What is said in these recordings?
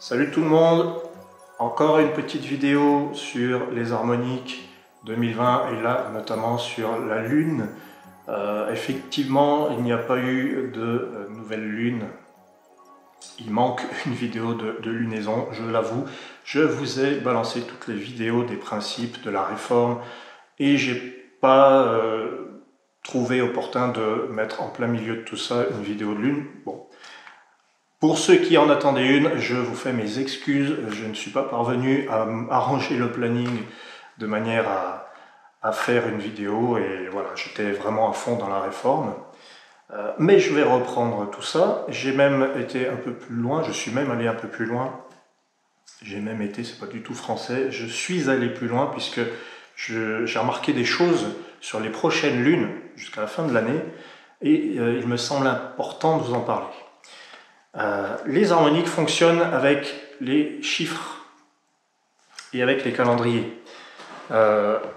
Salut tout le monde, encore une petite vidéo sur les harmoniques 2020 et là notamment sur la lune. Effectivement, il n'y a pas eu de nouvelle lune. Il manque une vidéo de lunaison, je l'avoue. Je vous ai balancé toutes les vidéos des principes de la réforme et j'ai pas trouvé opportun de mettre en plein milieu de tout ça une vidéo de lune. Bon. Pour ceux qui en attendaient une, je vous fais mes excuses. Je ne suis pas parvenu à arranger le planning de manière à faire une vidéo et voilà, j'étais vraiment à fond dans la réforme. Mais je vais reprendre tout ça. J'ai même été un peu plus loin, je suis même allé un peu plus loin. J'ai même été, c'est pas du tout français, je suis allé plus loin puisque j'ai remarqué des choses sur les prochaines lunes jusqu'à la fin de l'année et il me semble important de vous en parler. Les harmoniques fonctionnent avec les chiffres et avec les calendriers.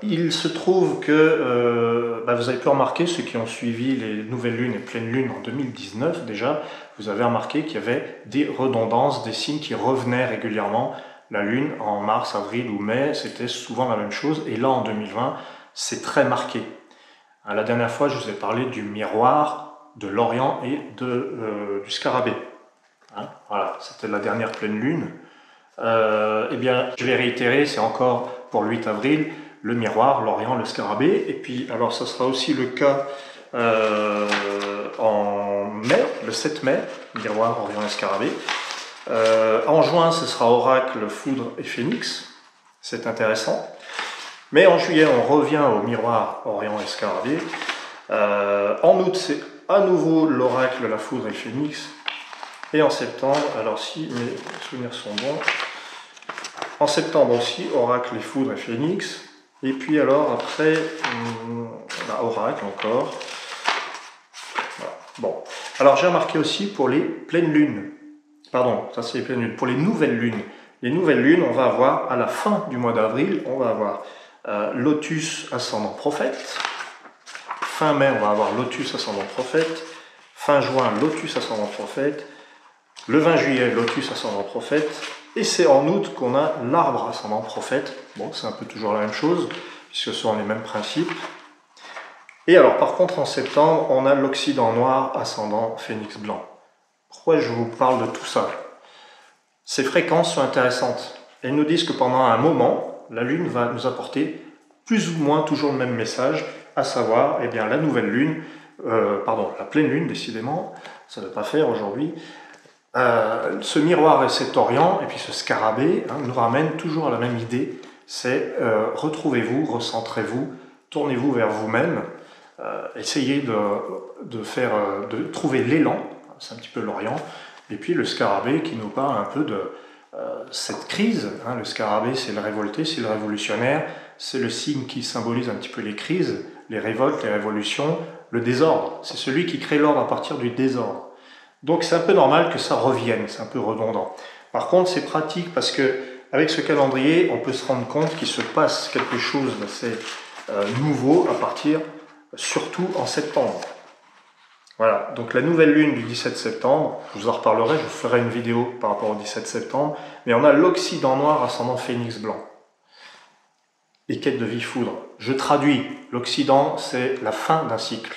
Il se trouve que vous avez pu remarquer, ceux qui ont suivi les nouvelles lunes et pleines lunes en 2019 déjà, vous avez remarqué qu'il y avait des redondances, des signes qui revenaient régulièrement. La lune en mars, avril ou mai, c'était souvent la même chose, et là en 2020, c'est très marqué. La dernière fois, je vous ai parlé du miroir, de l'Orient et du scarabée. Voilà, c'était la dernière pleine lune. Eh bien, je vais réitérer, c'est encore pour le 8 avril, le miroir, l'Orient, le scarabée. Et puis, alors, ça sera aussi le cas en mai, le 7 mai, miroir, Orient et scarabée. En juin, ce sera oracle, foudre et phénix. C'est intéressant. Mais en juillet, on revient au miroir, Orient et scarabée. En août, c'est à nouveau l'oracle, la foudre et le phénix. Et en septembre, alors si mes souvenirs sont bons, en septembre aussi, oracle, les foudres et phénix. Et puis alors après, oracle encore. Voilà. Bon. Alors j'ai remarqué aussi pour les pleines lunes. Pardon, ça c'est les pleines lunes. Pour les nouvelles lunes. Les nouvelles lunes, on va avoir à la fin du mois d'avril, on va avoir Lotus ascendant prophète. Fin mai, on va avoir Lotus ascendant prophète. Fin juin, Lotus ascendant prophète. Le 20 juillet, Lotus ascendant prophète, et c'est en août qu'on a l'arbre ascendant prophète. Bon, c'est un peu toujours la même chose, puisque ce sont les mêmes principes. Et alors, par contre, en septembre, on a l'Occident noir ascendant phénix blanc. Pourquoi je vous parle de tout ça? Ces fréquences sont intéressantes. Elles nous disent que pendant un moment, la Lune va nous apporter plus ou moins toujours le même message, à savoir, eh bien, la nouvelle Lune, la pleine Lune, décidément, ça ne va pas faire aujourd'hui. Ce miroir et cet Orient, et puis ce scarabée, nous ramène toujours à la même idée, c'est retrouvez-vous, recentrez-vous, tournez-vous vers vous-même, essayez de trouver l'élan, c'est un petit peu l'Orient, et puis le scarabée qui nous parle un peu de cette crise. Le scarabée, c'est le révolté, c'est le révolutionnaire, c'est le signe qui symbolise un petit peu les crises, les révoltes, les révolutions, le désordre, c'est celui qui crée l'ordre à partir du désordre. Donc c'est un peu normal que ça revienne, c'est un peu redondant. Par contre, c'est pratique parce que avec ce calendrier, on peut se rendre compte qu'il se passe quelque chose d'assez nouveau à partir, surtout en septembre. Voilà, donc la nouvelle lune du 17 septembre, je vous en reparlerai, je vous ferai une vidéo par rapport au 17 septembre, mais on a l'Occident noir ascendant phénix blanc. Et quête de vie foudre. Je traduis, l'Occident c'est la fin d'un cycle.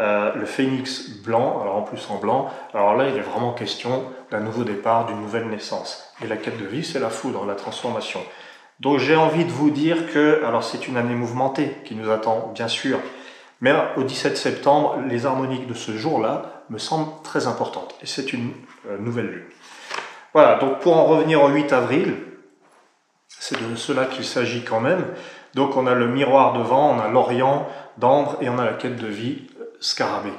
Le phénix blanc, alors en plus en blanc, alors là il est vraiment question d'un nouveau départ, d'une nouvelle naissance. Et la quête de vie, c'est la foudre, la transformation. Donc j'ai envie de vous dire que, alors c'est une année mouvementée qui nous attend, bien sûr, mais au 17 septembre, les harmoniques de ce jour-là me semblent très importantes. Et c'est une nouvelle lune. Voilà, donc pour en revenir au 8 avril, c'est de cela qu'il s'agit quand même. Donc on a le miroir devant, on a l'Orient d'ambre et on a la quête de vie scarabée.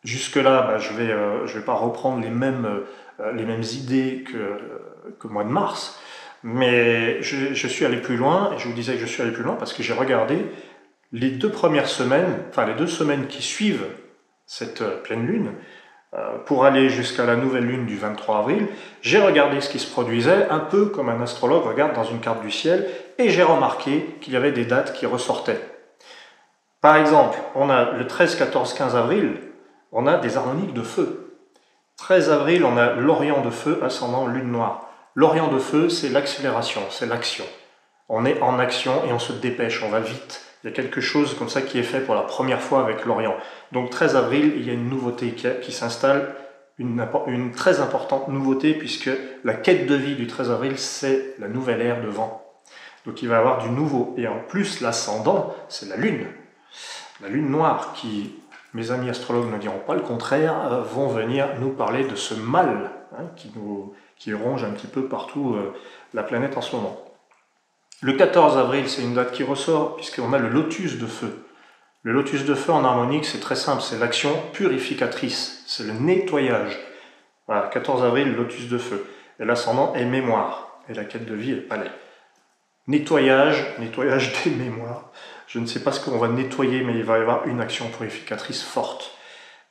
Jusque là, je vais pas reprendre les mêmes idées que le mois de mars, mais je suis allé plus loin, et je vous disais que je suis allé plus loin parce que j'ai regardé les 2 premières semaines, enfin les 2 semaines qui suivent cette pleine lune, pour aller jusqu'à la nouvelle lune du 23 avril, j'ai regardé ce qui se produisait, un peu comme un astrologue regarde dans une carte du ciel, et j'ai remarqué qu'il y avait des dates qui ressortaient. Par exemple, on a le 13, 14, 15 avril, on a des harmoniques de feu. 13 avril, on a l'Orient de feu, ascendant lune noire. L'Orient de feu, c'est l'accélération, c'est l'action. On est en action et on se dépêche, on va vite. Il y a quelque chose comme ça qui est fait pour la première fois avec l'Orient. Donc 13 avril, il y a une nouveauté qui s'installe, une très importante nouveauté, puisque la quête de vie du 13 avril, c'est la nouvelle ère de vent. Donc il va y avoir du nouveau. Et en plus, l'ascendant, c'est la lune noire, qui, mes amis astrologues ne diront pas le contraire, vont venir nous parler de ce mal qui ronge un petit peu partout la planète en ce moment. Le 14 avril, c'est une date qui ressort, puisqu'on a le lotus de feu. Le lotus de feu en harmonique, c'est très simple, c'est l'action purificatrice, c'est le nettoyage. Voilà, 14 avril, lotus de feu. Et l'ascendant est mémoire, et la quête de vie est palais. Nettoyage des mémoires. Je ne sais pas ce qu'on va nettoyer, mais il va y avoir une action purificatrice forte.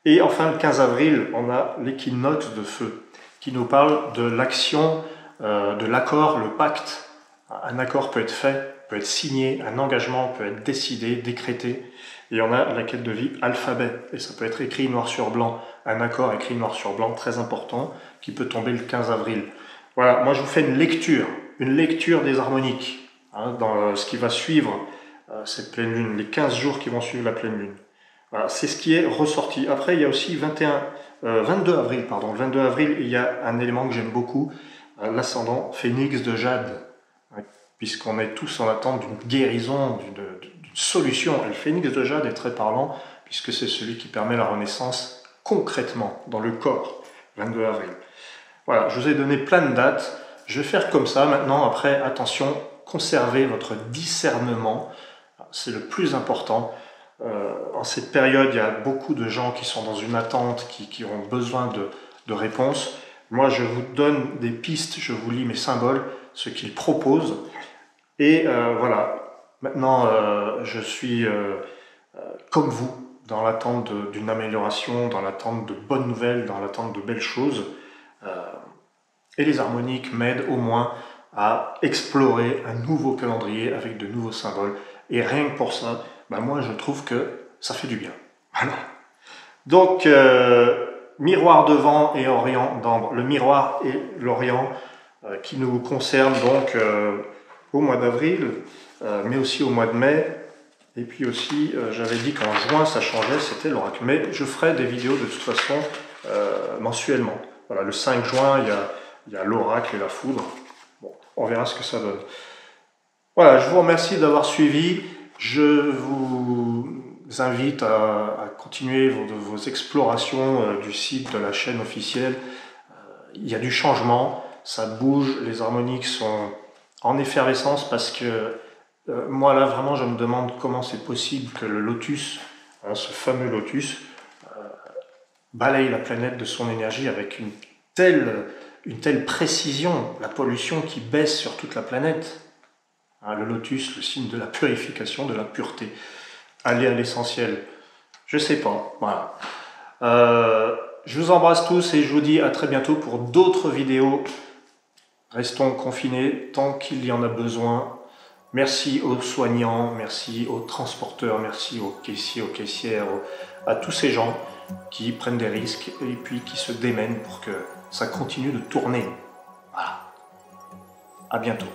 Et enfin, le 15 avril, on a l'équinoxe de feu, qui nous parle de l'action, de l'accord, le pacte. Un accord peut être fait, peut être signé, un engagement peut être décidé, décrété. Et on a la quête de vie alphabet, et ça peut être écrit noir sur blanc. Un accord écrit noir sur blanc, très important, qui peut tomber le 15 avril. Voilà, moi je vous fais une lecture des harmoniques, dans ce qui va suivre cette pleine lune, les 15 jours qui vont suivre la pleine lune. Voilà, c'est ce qui est ressorti. Après, il y a aussi 22 avril, le 22 avril, il y a un élément que j'aime beaucoup, l'ascendant phénix de jade, puisqu'on est tous en attente d'une guérison, d'une solution. Et le phénix de jade est très parlant, puisque c'est celui qui permet la renaissance concrètement, dans le corps, 22 avril. Voilà, je vous ai donné plein de dates. Je vais faire comme ça maintenant. Après, attention, conservez votre discernement. C'est le plus important. En cette période, il y a beaucoup de gens qui sont dans une attente, qui ont besoin de réponses. Moi, je vous donne des pistes, je vous lis mes symboles, ce qu'ils proposent. Et voilà, maintenant, je suis comme vous, dans l'attente d'une amélioration, dans l'attente de bonnes nouvelles, dans l'attente de belles choses. Et les harmoniques m'aident au moins à explorer un nouveau calendrier avec de nouveaux symboles. Et rien que pour ça, moi je trouve que ça fait du bien. Voilà. Donc, miroir de vent et orient d'ambre. Le miroir et l'orient qui nous concernent donc au mois d'avril, mais aussi au mois de mai. Et puis aussi, j'avais dit qu'en juin ça changeait, c'était l'oracle. Mais je ferai des vidéos de toute façon mensuellement. Voilà, le 5 juin, il y a l'oracle et la foudre. Bon, on verra ce que ça donne. Voilà, je vous remercie d'avoir suivi. Je vous invite à continuer vos explorations du site de la chaîne officielle. Il y a du changement, ça bouge, les harmoniques sont en effervescence parce que moi là vraiment je me demande comment c'est possible que le lotus, ce fameux lotus, balaye la planète de son énergie avec une telle précision, la pollution qui baisse sur toute la planète. Le lotus, le signe de la purification, de la pureté. Aller à l'essentiel. Je sais pas, voilà. Je vous embrasse tous et je vous dis à très bientôt pour d'autres vidéos. Restons confinés tant qu'il y en a besoin. Merci aux soignants, merci aux transporteurs, merci aux caissiers, aux caissières, à tous ces gens qui prennent des risques et puis qui se démènent pour que ça continue de tourner. Voilà. À bientôt.